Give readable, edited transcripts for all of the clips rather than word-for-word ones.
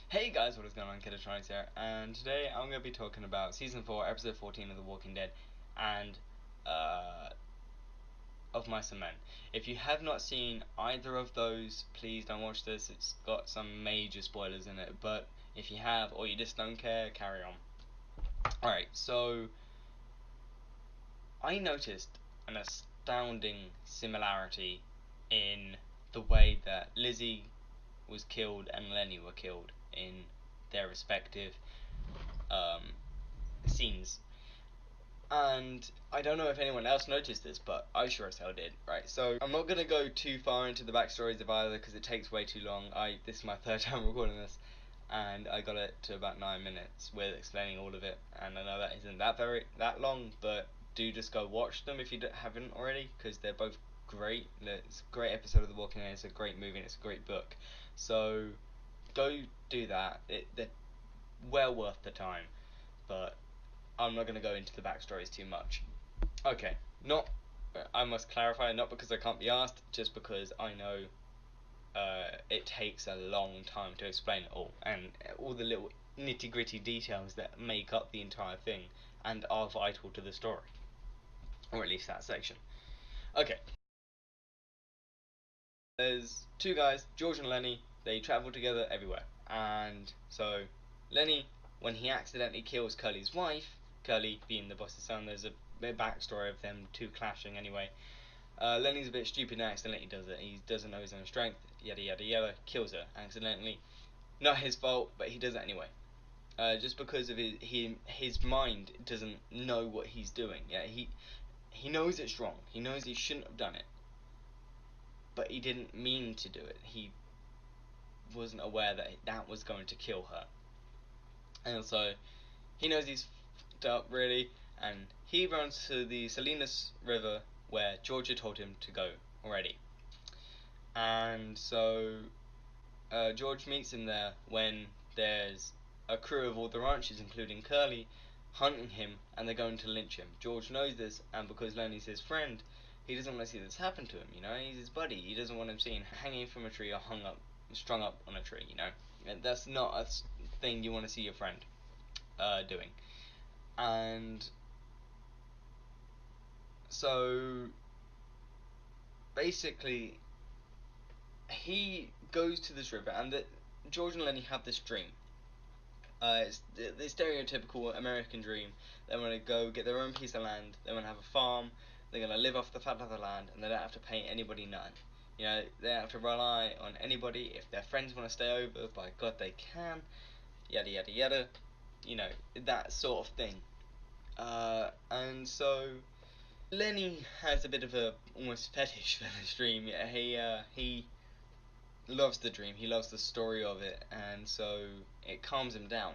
Hey guys, what is going on? Kitatronics here, and today I'm going to be talking about Season 4, Episode 14 of The Walking Dead, and uh, Of Mice and Men. If you have not seen either of those, please don't watch this. It's got some major spoilers in it, but if you have, or you just don't care, carry on. Alright, so I noticed an astounding similarity in the way that Lizzie was killed and Lenny were killed in their respective um, scenes. And I don't know if anyone else noticed this, but I sure as hell did. Right, so I'm not gonna go too far into the backstories of either because it takes way too long. This is my third time recording this, and I got it to about 9 minutes with explaining all of it. And I know that isn't that long, but do just go watch them if you haven't already, because they're both great. It's a great episode of The Walking Dead. It's a great movie. And it's a great book. So go do that. They're well worth the time, but I'm not going to go into the backstories too much. Okay, not. I must clarify, not because I can't be asked, just because I know it takes a long time to explain it all, and all the little nitty gritty details that make up the entire thing and are vital to the story, or at least that section. Okay, there's two guys, George and Lenny. They travel together everywhere, and so Lenny, when he accidentally kills Curly's wife, Curly being the boss's son, there's a bit of backstory of them two clashing anyway. Lenny's a bit stupid and accidentally does it. He doesn't know his own strength, yada yada yada, kills her accidentally. Not his fault, but he does it anyway. Just because of his mind doesn't know what he's doing. Yeah, he knows it's wrong. He knows he shouldn't have done it, but he didn't mean to do it. He wasn't aware that that was going to kill her, and so he knows he's fucked up really, and he runs to the Salinas River where Georgia told him to go already. And so George meets him there when there's a crew of all the ranchers, including Curly, hunting him, and they're going to lynch him. George knows this, and because Lenny's his friend, he doesn't want to see this happen to him. You know, he's his buddy. He doesn't want him seen hanging from a tree or strung up on a tree. You know, and that's not a thing you want to see your friend doing. And so basically, he goes to this river, and George and Lenny have this dream. It's the stereotypical American dream. They want to go get their own piece of land. They want to have a farm. They're going to live off the fat of the land, and they don't have to pay anybody none. You know, they don't have to rely on anybody. If their friends want to stay over, by God, they can. Yada yada yada. You know, that sort of thing. And so Lenny has a bit of a almost fetish for this dream. Yeah, he loves the dream. He loves the story of it, and so it calms him down.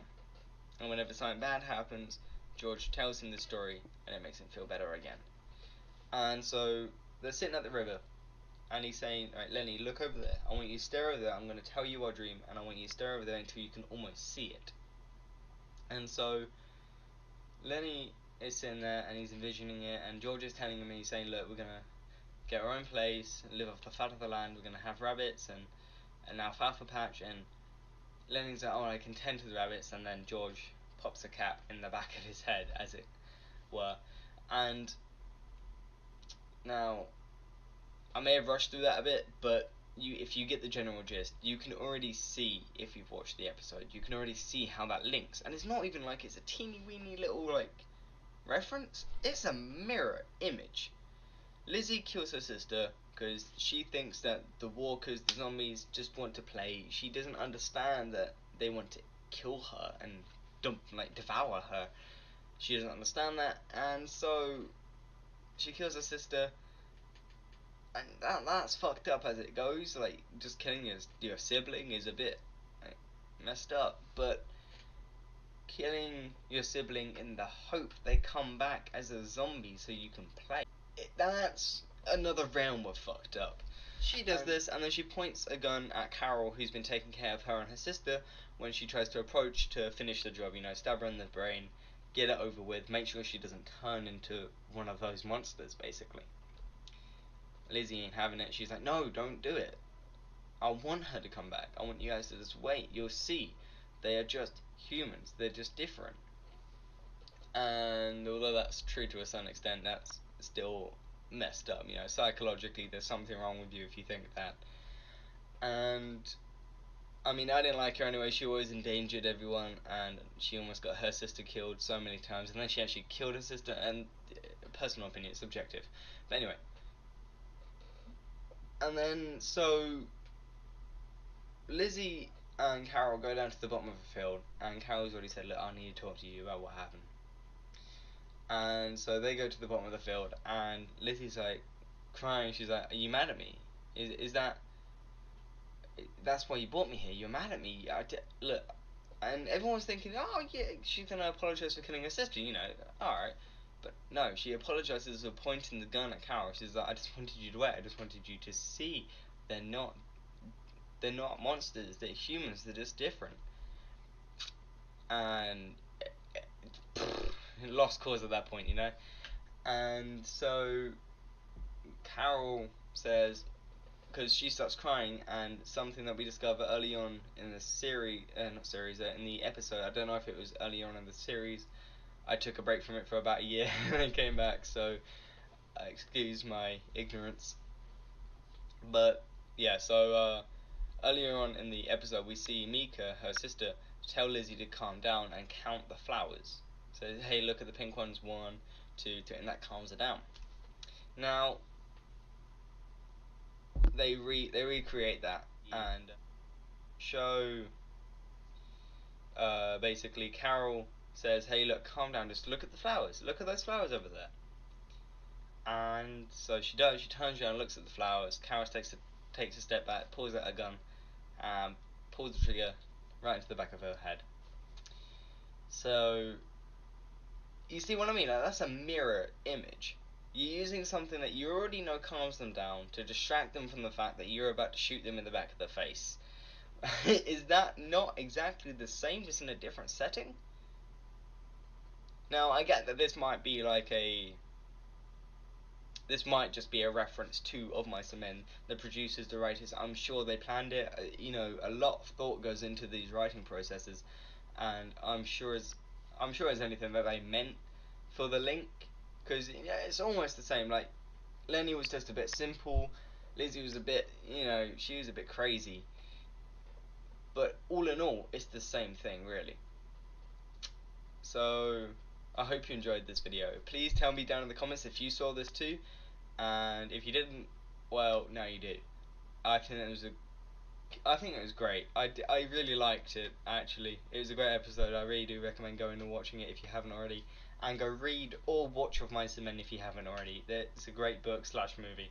And whenever something bad happens, George tells him the story, and it makes him feel better again. And so they're sitting at the river, and he's saying, "All right, Lenny, look over there. I want you to stare over there. I'm going to tell you our dream, and I want you to stare over there until you can almost see it." And so Lenny is sitting there, and he's envisioning it, and George is telling him, and he's saying, "Look, we're gonna get our own place, live off the fat of the land. We're gonna have rabbits and an alfalfa patch." And Lenny's like, "Oh, I can tend to the rabbits," and then George pops a cap in the back of his head, as it were. And now, I may have rushed through that a bit, but if you get the general gist, you can already see, if you've watched the episode, you can already see how that links. And it's not even like it's a teeny weeny little, like, reference. It's a mirror image. Lizzie kills her sister because she thinks that the walkers, the zombies, just want to play. She doesn't understand that they want to kill her and devour her. She doesn't understand that, and so she kills her sister, and that's fucked up as it goes. Like, just killing your sibling is a bit like, messed up, but killing your sibling in the hope they come back as a zombie so you can play, that's another realm of fucked up. She does this, and then she points a gun at Carol, who's been taking care of her and her sister, when she tries to approach to finish the job. You know, stab her in the brain, get it over with, make sure she doesn't turn into one of those monsters, basically. Lizzie ain't having it. She's like, "No, don't do it. I want her to come back. I want you guys to just wait. You'll see. They are just humans. They're just different. And although that's true to a certain extent, that's still messed up. You know, psychologically, there's something wrong with you if you think that. And I mean, I didn't like her anyway. She always endangered everyone, and she almost got her sister killed so many times. And then she actually killed her sister. And personal opinion, it's subjective. But anyway, and then so Lizzie and Carol go down to the bottom of the field, and Carol's already said, "Look, I need to talk to you about what happened." And so they go to the bottom of the field, and Lizzie's like crying. She's like, "Are you mad at me? Is that's why you brought me here? You're mad at me? Look." And everyone's thinking, "Oh yeah, she's gonna apologize for killing her sister." You know, all right. But no, she apologizes for pointing the gun at Carol. She's like, "I just wanted you to wait. I just wanted you to see. They're not they're not monsters. They're humans. They're just different." And lost cause at that point, you know. And so Carol says, because she starts crying, and something that we discover early on in the series, not series, in the episode. I don't know if it was early on in the series. I took a break from it for about a year and then came back, so excuse my ignorance. But yeah, so earlier on in the episode, we see Mika, her sister, tell Lizzie to calm down and count the flowers. So, hey, look at the pink ones, 1, 2, 3, and that calms her down. Now, they recreate that and show, basically, Carol says, "Hey, look, calm down, just look at the flowers. Look at those flowers over there." And so she does. She turns around, looks at the flowers. Carol takes a step back, pulls out a gun, pulls the trigger right into the back of her head. So you see what I mean? Like, that's a mirror image. You're using something that you already know calms them down to distract them from the fact that you're about to shoot them in the back of the face. Is that not exactly the same, just in a different setting? Now, I get that this might be like this might just be a reference to Of Mice and Men. The producers, the writers, I'm sure they planned it. You know, a lot of thought goes into these writing processes, and I'm sure as anything that they meant for the link, because yeah, it's almost the same. Like, Lenny was just a bit simple, Lizzie was a bit, you know, she was a bit crazy, but all in all, it's the same thing, really. So I hope you enjoyed this video. Please tell me down in the comments if you saw this too, and if you didn't, well, now you do. I think it was great. I really liked it, actually. It was a great episode. I really do recommend going and watching it if you haven't already. And go read or watch Of Mice and Men if you haven't already. It's a great book / movie.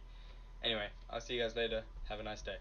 Anyway, I'll see you guys later. Have a nice day.